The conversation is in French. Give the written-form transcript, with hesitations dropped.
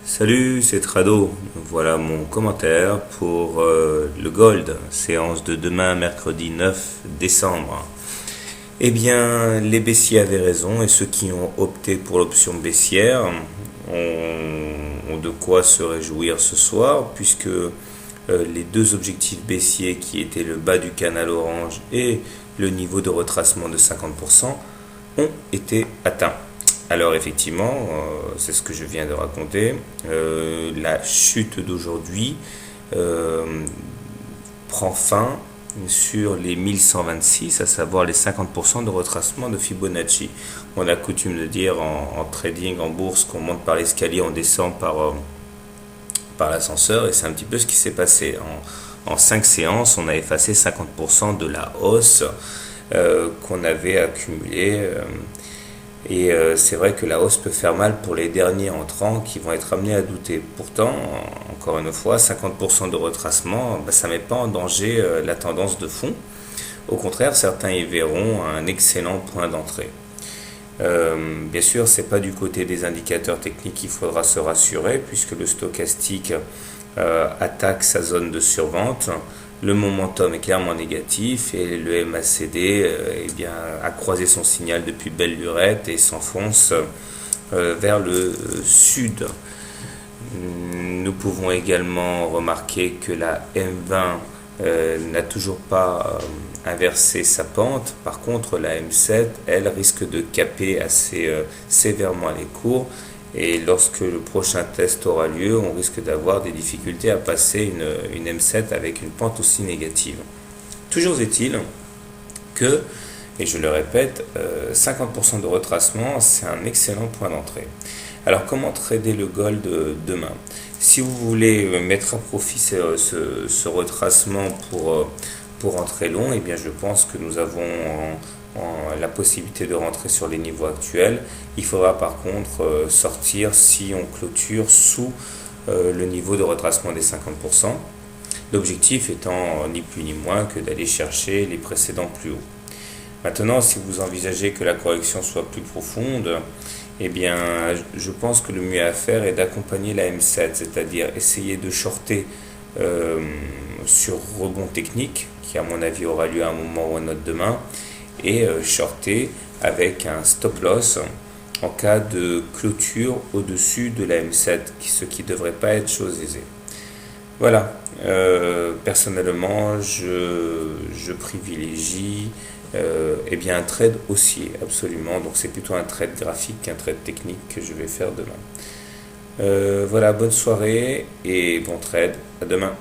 Salut, c'est Trado. Voilà mon commentaire pour le Gold, séance de demain, mercredi 9 décembre. Eh bien, les baissiers avaient raison et ceux qui ont opté pour l'option baissière ont de quoi se réjouir ce soir puisque les deux objectifs baissiers qui étaient le bas du canal orange et le niveau de retracement de 50% ont été atteints. Alors effectivement, c'est ce que je viens de raconter, la chute d'aujourd'hui prend fin sur les 1126, à savoir les 50% de retracement de Fibonacci. On a coutume de dire en trading, en bourse, qu'on monte par l'escalier, on descend par l'ascenseur, et c'est un petit peu ce qui s'est passé. En 5 séances, on a effacé 50% de la hausse qu'on avait accumulée. Et c'est vrai que la hausse peut faire mal pour les derniers entrants qui vont être amenés à douter. Pourtant, encore une fois, 50% de retracement, ça ne met pas en danger la tendance de fond. Au contraire, certains y verront un excellent point d'entrée. Bien sûr, ce n'est pas du côté des indicateurs techniques qu'il faudra se rassurer, puisque le stochastique attaque sa zone de survente. Le momentum est clairement négatif et le MACD a croisé son signal depuis belle lurette et s'enfonce vers le sud. Nous pouvons également remarquer que la M20 n'a toujours pas inversé sa pente. Par contre, la M7, elle, risque de caper assez sévèrement les cours. Et lorsque le prochain test aura lieu, on risque d'avoir des difficultés à passer une M7 avec une pente aussi négative. Toujours est-il que, et je le répète, 50% de retracement, c'est un excellent point d'entrée. Alors comment trader le gold demain? Si vous voulez mettre à profit ce retracement pour entrer long, eh bien je pense que nous avons la possibilité de rentrer sur les niveaux actuels. Il faudra par contre sortir si on clôture sous le niveau de retracement des 50%. L'objectif étant ni plus ni moins que d'aller chercher les précédents plus hauts. Maintenant, si vous envisagez que la correction soit plus profonde, eh bien, je pense que le mieux à faire est d'accompagner la M7, c'est-à-dire essayer de shorter sur rebond technique, qui à mon avis aura lieu à un moment ou à un autre demain, et shorter avec un stop loss en cas de clôture au-dessus de la M7, ce qui ne devrait pas être chose aisée. Voilà, personnellement, je privilégie un trade haussier, absolument. Donc c'est plutôt un trade graphique qu'un trade technique que je vais faire demain. Voilà, bonne soirée et bon trade, à demain.